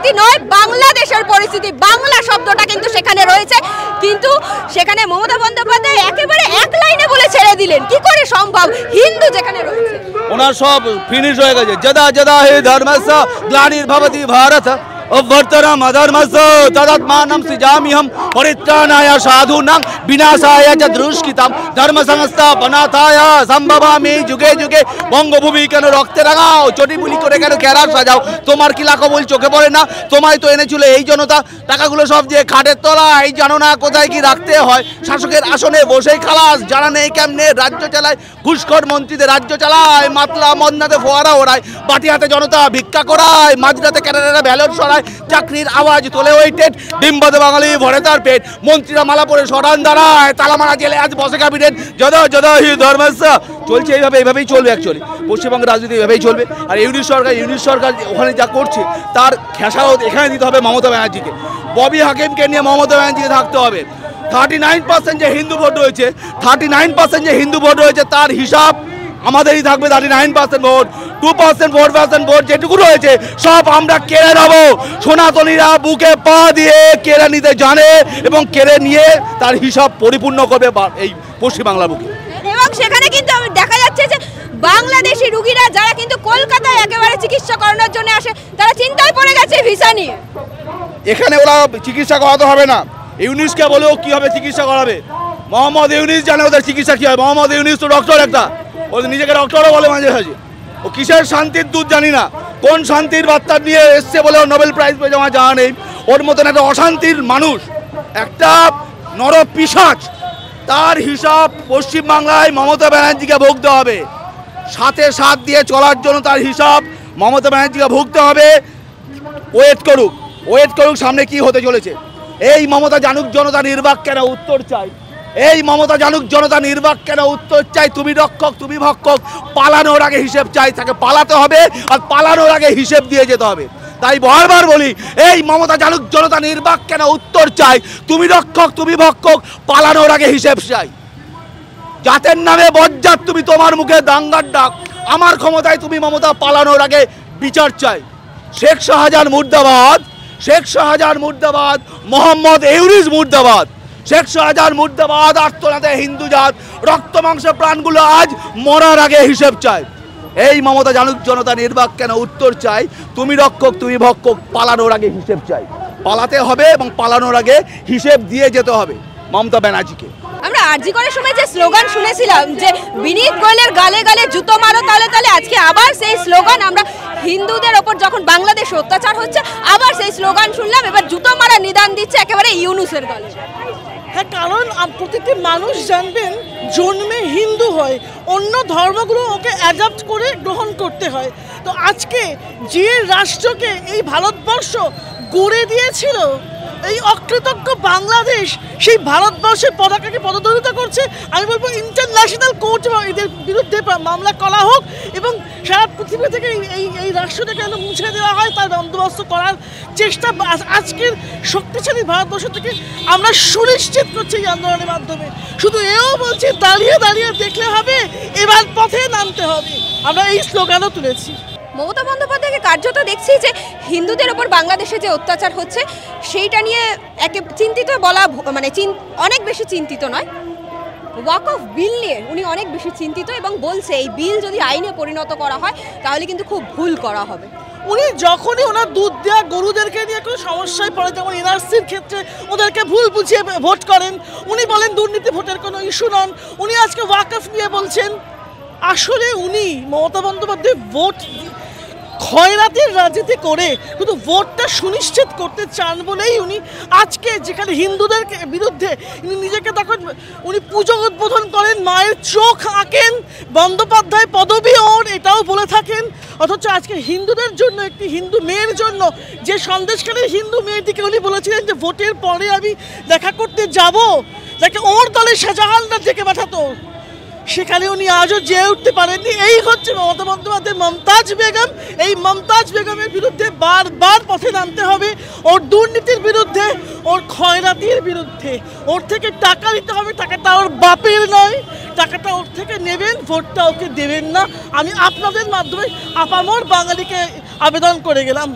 পরিস্থিতি নয়, বাংলাদেশের পরিস্থিতি। বাংলা শব্দটা কিন্তু সেখানে রয়েছে, কিন্তু সেখানে মমতা বন্দ্যোপাধ্যায় একেবারে এক লাইনে বলে ছেড়ে দিলেন। কি করে সম্ভব? হিন্দু যেখানে রয়েছে, ওনার সব ফিনিশ হয়ে গেছে। যদা যদা হি ধর্মস্য গ্লানির্ভবতি ভারত অভ্যর্থনম অধর্মস্য তদাত্মানম সৃজাম্যহম পরিত্রাণায় সাধূনাং বিনাশায় চ দুষ্কৃতাম ধর্ম সংস্থা বনাথায় সম্ভবামি যুগে যুগে। বঙ্গভূমি কেন রক্তে রাঙাও, চটিপুলি করে কেন ক্যারা সাজাও? তোমার কি লাখো বল চোখে পড়ে না? তোমায় তো এনেছিল এই জনতা, টাকাগুলো সব যে খাটের তলায়, জানো না কোথায় কি রাখতে হয়। শাসকের আসনে বসেই খালাস, জানা নেই কেমনে রাজ্য চালায়। ঘুষখোর মন্ত্রীদের রাজ্য চালায়, মাতলা মদনাতে ফোয়ারা ওড়ায়, বাটি হাতে জনতা ভিক্ষা করায়, মাঝরাতে ক্যারেরা ব্যালট সরায়, চাকরির আওয়াজ তোলে ওয়েটেড, ডিম্বাদ বাঙালি ভরে তার পেট। মন্ত্রীরা মালা পরে সরান দাঁড়ায়, তালামারা জেলে আজ বসে ক্যাবিনেট। যদা যদা হি ধর্মস্য চলছে এইভাবে, এইভাবেই চলবে। অ্যাকচুয়ালি পশ্চিমবঙ্গের রাজনীতি এইভাবেই চলবে। আর ইউনিট সরকার ওখানে যা করছে তার খেসারত এখানে দিতে হবে মমতা ব্যানার্জিকে। ববি হাকিমকে নিয়ে মমতা ব্যানার্জিকে থাকতে হবে। 39% যে হিন্দু ভোট রয়েছে, 39% যে হিন্দু ভোট রয়েছে তার হিসাব আমাদেরই থাকবে। 39% ভোট, 2% 4% ভোট যেটুকু রয়েছে সব আমরা কেড়ে নেবো। সনাতনীরা বুকে পা দিয়ে কেড়ে নিতে জানে এবং কেড়ে নিয়ে তার হিসাব পরিপূর্ণ করবে এই পশ্চিমবাংলার বুকে। এবং সেখানে কিন্তু দেখা যাচ্ছে যে বাংলাদেশি রোগীরা যারা কিন্তু কলকাতায় একেবারে চিকিৎসা করানোর জন্য আসে, তারা চিন্তায় পড়ে গেছে ভিসা নিয়ে। এখানে ওরা চিকিৎসা করাতে হবে না, ইউনিসকে বলেও কীভাবে চিকিৎসা করাবে। মোহাম্মদ ইউনিস জানে ওদের চিকিৎসা কী হয়। মোহাম্মদ ইউনিস তো ডক্টর, একটা ওদের নিজেকে ডক্টরও বলে মাঝে মাঝে। ও কিসের শান্তির দুধ জানি না, কোন শান্তির বার্তা নিয়ে এসছে বলে ও নোবেল প্রাইজ পেয়েছে আমার জানা নেই। ওর মতন একটা অশান্তির মানুষ, একটা নরপিশাচ, তার হিসাব পশ্চিমবাংলায় মমতা ব্যানার্জিকে ভুগতে হবে। সাথে সাথ দিয়ে চলার জন্য তার হিসাব মমতা ব্যানার্জিকে ভুগতে হবে। ওয়েট করুক সামনে কি হতে চলেছে। এই মমতা জানুক জনতা নির্বাক কেন উত্তর চাই। এই মমতা জানুক জনতা নির্বাক কেন উত্তর চাই। তুমি রক্ষক তুমি ভক্ষক, পালানোর আগে হিসেব চাই। তাকে পালাতে হবে আর পালানোর আগে হিসেব দিয়ে যেতে হবে। তাই বারবার বলি, এই মমতা জানুক জনতা নির্বাক কেন উত্তর চাই। তুমি রক্ষক তুমি ভক্ষক, পালানোর আগে হিসেব চাই। জাতের নামে বজ্জাত তুমি, তোমার মুখে দাঙ্গার ডাক। আমার ক্ষমতায় তুমি মমতা, পালানোর আগে বিচার চাই। শেখ শাহজাহান মুর্দাবাদ, শেখ শাহজাহান মুর্দাবাদ, মোহাম্মদ ইউনিস মুর্দাবাদ। শেখ শাহজাহান মুর্দাবাদ, আর্তনাদে হিন্দু জাত, রক্ত মাংসে প্রাণগুলো আজ মরার আগে হিসেব চাই। এই মমতা জানুক জনতা নির্বাক কেন উত্তর চাই। তুমি রক্ষক তুমি ভক্ষক, পালানোর আগে হিসেব চাই। পালাতে হবে এবং পালানোর আগে হিসেব দিয়ে যেতে হবে মমতা ব্যানার্জিকে। আমরা আরজি করার সময় যে স্লোগান শুনেছিলাম যে বিনীত গোয়েলের গালে গালে জুতো মারো তালে তালে, আজকে আবার সেই স্লোগান আমরা হিন্দুদের ওপর যখন বাংলাদেশে অত্যাচার হচ্ছে আবার সেই স্লোগান শুনলাম। এবার জুতো মারা নিদান দিচ্ছে একেবারে ইউনুসের গালে। হ্যাঁ, কারণ প্রত্যেকটি মানুষ জানবেন জন্মে হিন্দু হয়, অন্য ধর্মগুলো ওকে অ্যাডাপ্ট করে গ্রহণ করতে হয়। তো আজকে যে রাষ্ট্রকে এই ভারতবর্ষ গড়ে দিয়েছিল এই অকৃতজ্ঞ বাংলাদেশ, সেই ভারতবর্ষের পতাকাকে পদদলিত করছে। আমি বলবো ইন্টারন্যাশনাল কোর্ট এদের বিরুদ্ধে মামলা করা হোক এবং সারা পৃথিবী থেকে এই রাষ্ট্রটাকে যেন মুছে দেওয়া হয়, তার বন্দোবস্ত করার চেষ্টা আজকের শক্তিশালী ভারতবর্ষ থেকে আমরা সুনিশ্চিত করছি এই আন্দোলনের মাধ্যমে। শুধু এও বলছি, দাঁড়িয়ে দাঁড়িয়ে দেখলে হবে, এবার পথে নামতে হবে। আমরা এই স্লোগানও তুলেছি। মমতা বন্দ্যোপাধ্যায়কে কার্যত দেখছি যে হিন্দুদের ওপর বাংলাদেশে যে অত্যাচার হচ্ছে সেইটা নিয়ে একে চিন্তিত বলা, মানে অনেক বেশি চিন্তিত নয়, ওয়াক অফ বিল নিয়ে উনি অনেক বেশি চিন্তিত এবং বলছে এই বিল যদি আইনে পরিণত করা হয় তাহলে কিন্তু খুব ভুল করা হবে। উনি যখনই ওনার দুধ দেওয়া গরুদেরকে নিয়ে কোনো সমস্যায় পড়ে, যেমন এনআরসির ক্ষেত্রে ওদেরকে ভুল বুঝিয়ে ভোট করেন, উনি বলেন দুর্নীতি ভোটের কোনো ইস্যু নন। উনি আজকে ওয়াকফ নিয়ে বলছেন। আসলে উনি মমতা বন্দ্যোপাধ্যায় ভোট খয়রাতির রাজনীতি করে কিন্তু ভোটটা সুনিশ্চিত করতে চান বলেই উনি আজকে যেখানে হিন্দুদের বিরুদ্ধে নিজেকে তখন উনি পুজো উদ্বোধন করেন, মায়ের চোখ আঁকেন, বন্দ্যোপাধ্যায় পদবী ওর এটাও বলে থাকেন। অথচ আজকে হিন্দুদের জন্য, একটি হিন্দু মেয়ের জন্য যে সন্দেশকারী হিন্দু মেয়েটিকে উনি বলেছিলেন যে ভোটের পরে আমি দেখা করতে যাব, যাকে ওর দলে শাহজাহানরা ডেকে পাঠাতো, সেখানে উনি আজও যেয়ে উঠতে পারেননি। এই হচ্ছে মমতা বন্দ্যোপাধ্যায় মমতাজ বেগম। এই মমতাজ বেগমের বিরুদ্ধে বারবার পথে নামতে হবে, ওর দুর্নীতির বিরুদ্ধে, ওর খয়রাতির বিরুদ্ধে। ওর থেকে টাকা নিতে হবে, টাকাটা ওর বাপের নয়, টাকাটা ওর থেকে নেবেন, ভোটটা ওকে দেবেন না। আমি আপনাদের মাধ্যমে আপামর বাঙালিকে আবেদন করে গেলাম।